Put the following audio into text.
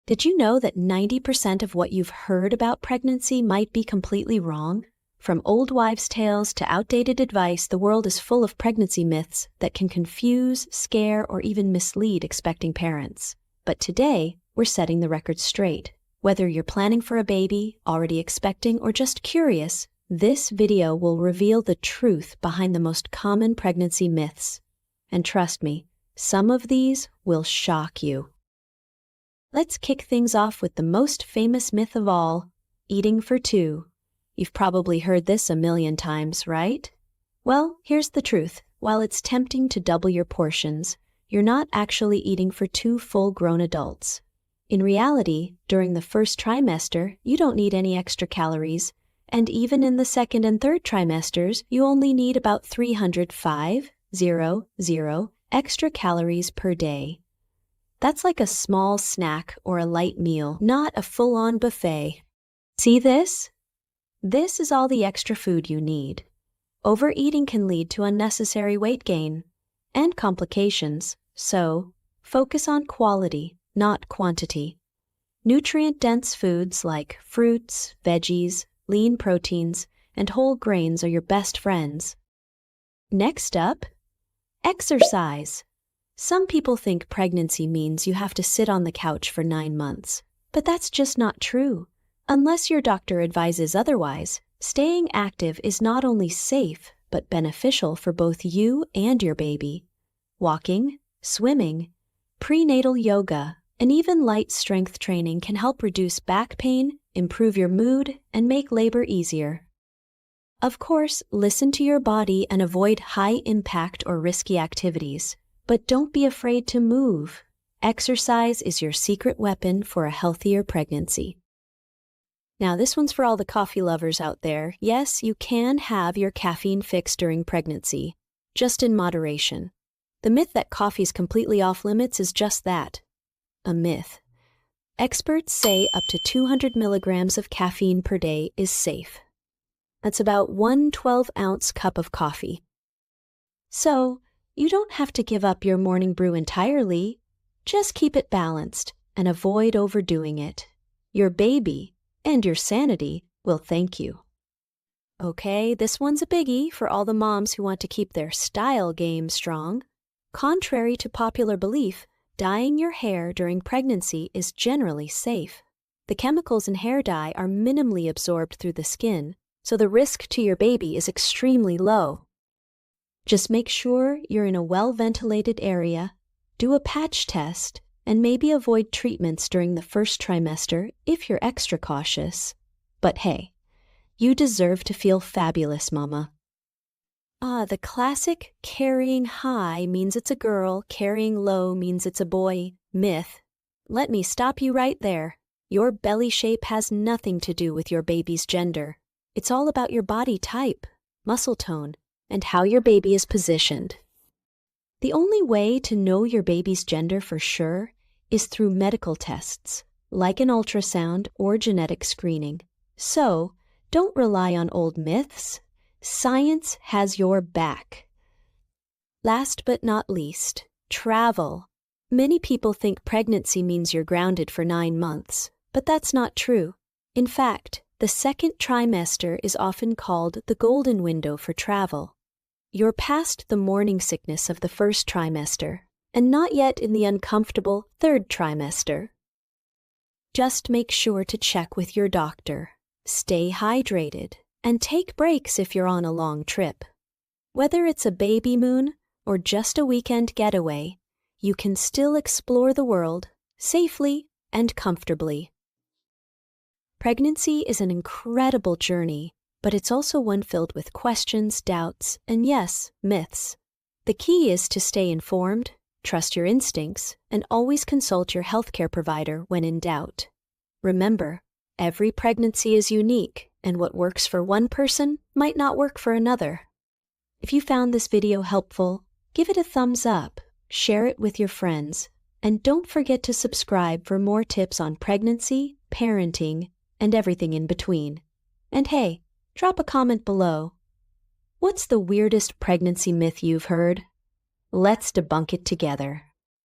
Did you know that 90% of what you've heard about pregnancy might be completely wrong? From old wives' tales to outdated advice, the world is full of pregnancy myths that can confuse, scare, or even mislead expecting parents. But today, we're setting the record straight. Whether you're planning for a baby, already expecting, or just curious, this video will reveal the truth behind the most common pregnancy myths. And trust me, some of these will shock you. Let's kick things off with the most famous myth of all, eating for two. You've probably heard this a million times, right? Well, here's the truth. While it's tempting to double your portions, you're not actually eating for two full-grown adults. In reality, during the first trimester, you don't need any extra calories, and even in the second and third trimesters, you only need about 305 extra calories per day. That's like a small snack or a light meal, not a full-on buffet. See this? This is all the extra food you need. Overeating can lead to unnecessary weight gain and complications, so focus on quality, not quantity. Nutrient-dense foods like fruits, veggies, lean proteins, and whole grains are your best friends. Next up, exercise. Some people think pregnancy means you have to sit on the couch for 9 months, but that's just not true. Unless your doctor advises otherwise, staying active is not only safe, but beneficial for both you and your baby. Walking, swimming, prenatal yoga, and even light strength training can help reduce back pain, improve your mood, and make labor easier. Of course, listen to your body and avoid high-impact or risky activities. But don't be afraid to move. Exercise is your secret weapon for a healthier pregnancy. Now, this one's for all the coffee lovers out there. Yes, you can have your caffeine fix during pregnancy, just in moderation. The myth that coffee's completely off limits is just that, a myth. Experts say up to 200 milligrams of caffeine per day is safe. That's about 1 12-ounce cup of coffee. So, you don't have to give up your morning brew entirely. Just keep it balanced and avoid overdoing it. Your baby and your sanity will thank you. Okay, this one's a biggie for all the moms who want to keep their style game strong. Contrary to popular belief, dyeing your hair during pregnancy is generally safe. The chemicals in hair dye are minimally absorbed through the skin, so the risk to your baby is extremely low. Just make sure you're in a well-ventilated area, do a patch test, and maybe avoid treatments during the first trimester if you're extra cautious. But hey, you deserve to feel fabulous, mama. The classic carrying high means it's a girl, carrying low means it's a boy myth. Let me stop you right there. Your belly shape has nothing to do with your baby's gender. It's all about your body type, muscle tone, and how your baby is positioned. The only way to know your baby's gender for sure is through medical tests, like an ultrasound or genetic screening. So, don't rely on old myths. Science has your back. Last but not least, travel. Many people think pregnancy means you're grounded for 9 months, but that's not true. In fact, the second trimester is often called the golden window for travel. You're past the morning sickness of the first trimester, and not yet in the uncomfortable third trimester. Just make sure to check with your doctor, stay hydrated, and take breaks if you're on a long trip. Whether it's a baby moon or just a weekend getaway, you can still explore the world safely and comfortably. Pregnancy is an incredible journey, but it's also one filled with questions, doubts, and yes, myths. The key is to stay informed, trust your instincts, and always consult your healthcare provider when in doubt. Remember, every pregnancy is unique, and what works for one person might not work for another. If you found this video helpful, give it a thumbs up, share it with your friends, and don't forget to subscribe for more tips on pregnancy, parenting, and everything in between. And hey, drop a comment below. What's the weirdest pregnancy myth you've heard? Let's debunk it together.